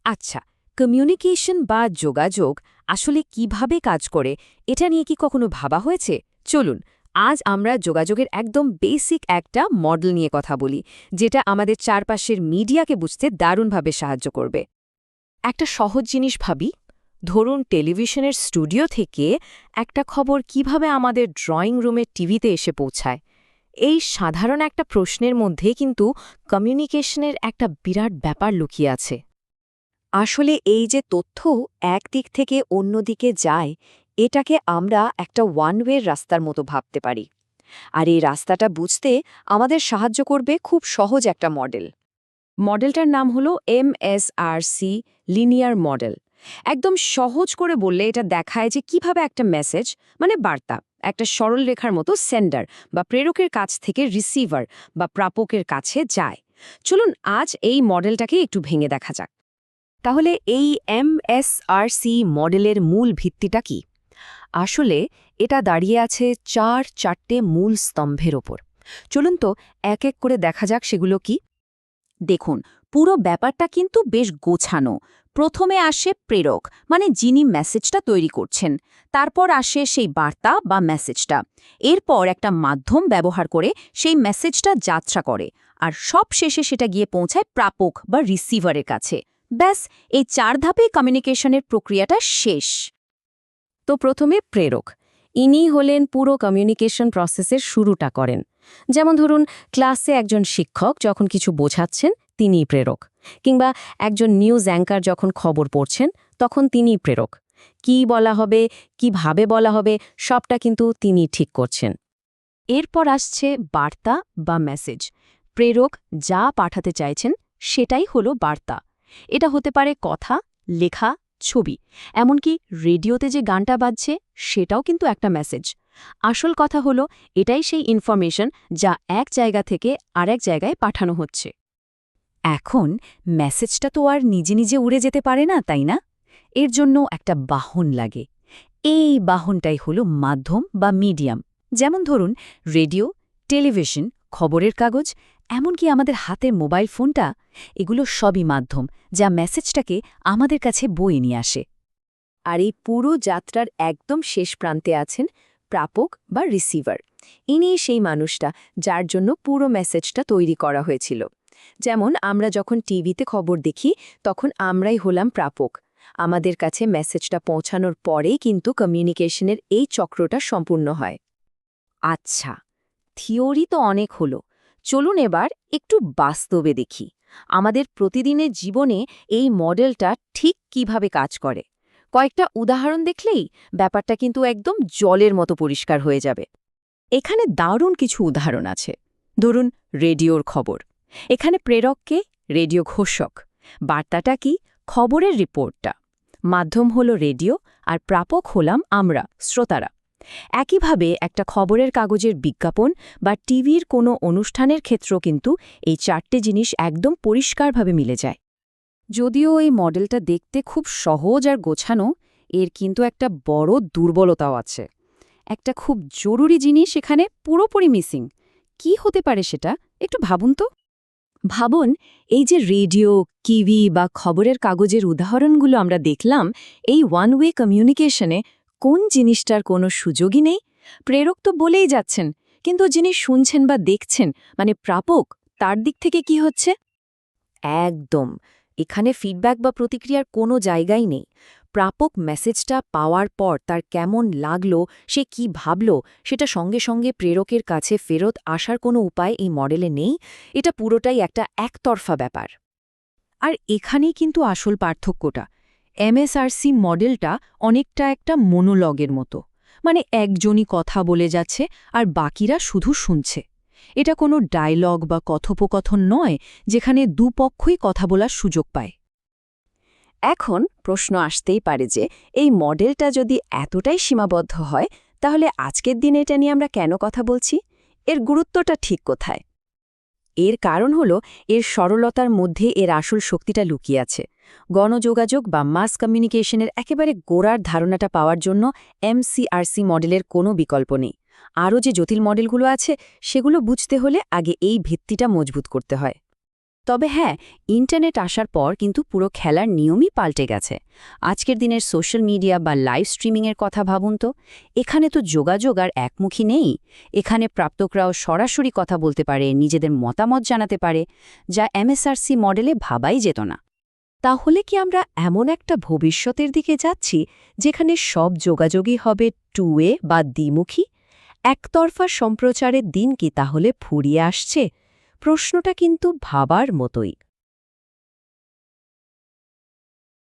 আচ্ছা, কমিউনিকেশন বা যোগাযোগ আসলে কিভাবে কাজ করে এটা নিয়ে কি কখনো ভাবা হয়েছে? চলুন, আজ আমরা যোগাযোগের একদম বেসিক একটা মডেল নিয়ে কথা বলি, যেটা আমাদের চারপাশের মিডিয়াকে বুঝতে দারুণভাবে সাহায্য করবে। একটা সহজ জিনিস ভাবি, ধরুন টেলিভিশনের স্টুডিও থেকে একটা খবর কিভাবে আমাদের ড্রয়িং রুমের টিভিতে এসে পৌঁছায়। এই সাধারণ একটা প্রশ্নের মধ্যে কিন্তু কমিউনিকেশনের একটা বিরাট ব্যাপার লুকিয়ে আছে। আসলে এই যে তথ্য একদিক থেকে অন্যদিকে যায়, এটাকে আমরা একটা ওয়ান ওয়ের রাস্তার মতো ভাবতে পারি। আর এই রাস্তাটা বুঝতে আমাদের সাহায্য করবে খুব সহজ একটা মডেল। মডেলটার নাম হলো MSRC লিনিয়ার মডেল। একদম সহজ করে বললে এটা দেখায় যে কিভাবে একটা মেসেজ, মানে বার্তা, একটা সরল রেখার মতো সেন্ডার বা প্রেরকের কাছ থেকে রিসিভার বা প্রাপকের কাছে যায়। চলুন আজ এই মডেলটাকে একটু ভেঙে দেখা যাক। তাহলে এই MSRC মডেলের মূল ভিত্তিটা কি? আসলে এটা দাঁড়িয়ে আছে চারটে মূল স্তম্ভের ওপর। চলুন তো এক এক করে দেখা যাক সেগুলো কি। দেখুন, পুরো ব্যাপারটা কিন্তু বেশ গোছানো। প্রথমে আসে প্রেরক, মানে যিনি মেসেজটা তৈরি করছেন। তারপর আসে সেই বার্তা বা মেসেজটা। এরপর একটা মাধ্যম ব্যবহার করে সেই মেসেজটা যাত্রা করে, আর সব শেষে সেটা গিয়ে পৌঁছায় প্রাপক বা রিসিভারের কাছে। ব্যাস, এই 4 ধাপে কমিউনিকেশনের প্রক্রিয়াটা শেষ। তো প্রথমে প্রেরক, ইনি হলেন পুরো কমিউনিকেশন প্রসেসের শুরুটা করেন। যেমন ধরুন, ক্লাসে একজন শিক্ষক যখন কিছু বোঝাচ্ছেন, তিনিই প্রেরক। কিংবা একজন নিউজ অ্যাঙ্কার যখন খবর পড়ছেন, তখন তিনিই প্রেরক। কি বলা হবে, কিভাবে বলা হবে, সবটা কিন্তু তিনি ঠিক করছেন। এরপর আসছে বার্তা বা মেসেজ। প্রেরক যা পাঠাতে চাইছেন সেটাই হলো বার্তা। এটা হতে পারে কথা, লেখা, ছবি। এমনকি রেডিওতে যে গানটা বাজছে সেটাও কিন্তু একটা মেসেজ। আসল কথা হলো, এটাই সেই ইনফরমেশন যা এক জায়গা থেকে আরেক জায়গায় পাঠানো হচ্ছে। এখন মেসেজটা তো আর নিজে নিজে উড়ে যেতে পারে না, তাই না? এর জন্য একটা বাহন লাগে। এই বাহনটাই হলো মাধ্যম বা মিডিয়াম। যেমন ধরুন রেডিও, টেলিভিশন, খবরের কাগজ, এমনকি আমাদের হাতের মোবাইল ফোনটা, এগুলো সবই মাধ্যম যা মেসেজটাকে আমাদের কাছে বয়ে নিয়ে আসে। আর এই পুরো যাত্রার একদম শেষ প্রান্তে আছেন প্রাপক বা রিসিভার। ইনি সেই মানুষটা যার জন্য পুরো মেসেজটা তৈরি করা হয়েছিল। যেমন আমরা যখন টিভিতে খবর দেখি, তখন আমরাই হলাম প্রাপক। আমাদের কাছে মেসেজটা পৌঁছানোর পরেই কিন্তু কমিউনিকেশনের এই চক্রটা সম্পূর্ণ হয়। আচ্ছা, থিওরি তো অনেক হলো। চলুন এবার একটু বাস্তবে দেখি আমাদের প্রতিদিনের জীবনে এই মডেলটা ঠিক কিভাবে কাজ করে। কয়েকটা উদাহরণ দেখলেই ব্যাপারটা কিন্তু একদম জলের মতো পরিষ্কার হয়ে যাবে। এখানে দারুণ কিছু উদাহরণ আছে। ধরুন রেডিওর খবর। এখানে প্রেরককে রেডিও ঘোষক। বার্তাটা কি? খবরের রিপোর্টটা। মাধ্যম হলো রেডিও, আর প্রাপক হলাম আমরা, শ্রোতারা। একইভাবে একটা খবরের কাগজের বিজ্ঞাপন বা টিভির কোনো অনুষ্ঠানের ক্ষেত্রেও কিন্তু এই 4টে জিনিস একদম পরিষ্কারভাবে মিলে যায়। যদিও এই মডেলটা দেখতে খুব সহজ আর গোছানো, এর কিন্তু একটা বড় দুর্বলতাও আছে। একটা খুব জরুরি জিনিস এখানে পুরোপুরি মিসিং। কি হতে পারে সেটা একটু ভাবুন তো। ভাবুন, এই যে রেডিও, টিভি বা খবরের কাগজের উদাহরণগুলো আমরা দেখলাম, এই ওয়ান ওয়ে কমিউনিকেশনে কোন জিনিসটার কোনো সুযোগই নেই? প্রেরক তো বলেই যাচ্ছেন, কিন্তু যিনি শুনছেন বা দেখছেন, মানে প্রাপক, তার দিক থেকে কি হচ্ছে? একদম, এখানে ফিডব্যাক বা প্রতিক্রিয়ার কোনো জায়গাই নেই। প্রাপক মেসেজটা পাওয়ার পর তার কেমন লাগলো, সে কি ভাবল, সেটা সঙ্গে সঙ্গে প্রেরকের কাছে ফেরত আসার কোনো উপায় এই মডেলে নেই। এটা পুরোটাই একটা একতরফা ব্যাপার। আর এখানেই কিন্তু আসল পার্থক্যটা। MSRC মডেলটা অনেকটা একটা মনোলগের মতো। মানে একজনই কথা বলে যাচ্ছে আর বাকিরা শুধু শুনছে। এটা কোনো ডায়লগ বা কথোপকথন নয়, যেখানে দুপক্ষই কথা বলার সুযোগ পায়। এখন প্রশ্ন আসতেই পারে যে এই মডেলটা যদি এতটাই সীমাবদ্ধ হয়, তাহলে আজকের দিনে এটা নিয়ে আমরা কেন কথা বলছি? এর গুরুত্বটা ঠিক কোথায়? এর কারণ হলো, এর সরলতার মধ্যে এর আসল শক্তিটা লুকিয়ে আছে। গণযোগাযোগ বা মাস কমিউনিকেশনের একেবারে গোড়ার ধারণাটা পাওয়ার জন্য MCRC মডেলের কোনো বিকল্প নেই। আরও যে জটিল মডেলগুলো আছে, সেগুলো বুঝতে হলে আগে এই ভিত্তিটা মজবুত করতে হয়। তবে হ্যাঁ, ইন্টারনেট আসার পর কিন্তু পুরো খেলার নিয়মই পাল্টে গেছে। আজকের দিনের সোশ্যাল মিডিয়া বা লাইভ স্ট্রিমিংয়ের কথা ভাবুন তো। এখানে তো যোগাযোগ আর একমুখী নেই। এখানে প্রাপকরাও সরাসরি কথা বলতে পারে, নিজেদের মতামত জানাতে পারে, যা এমএসআরসি মডেলে ভাবাই যেত না। তাহলে কি আমরা এমন একটা ভবিষ্যতের দিকে যাচ্ছি যেখানে সব যোগাযোগই হবে টু ওয়ে বা দ্বিমুখী? একতরফা সম্প্রচারের দিন কি তাহলে ফুরিয়ে আসছে? প্রশ্নটা কিন্তু ভাবার মতোই।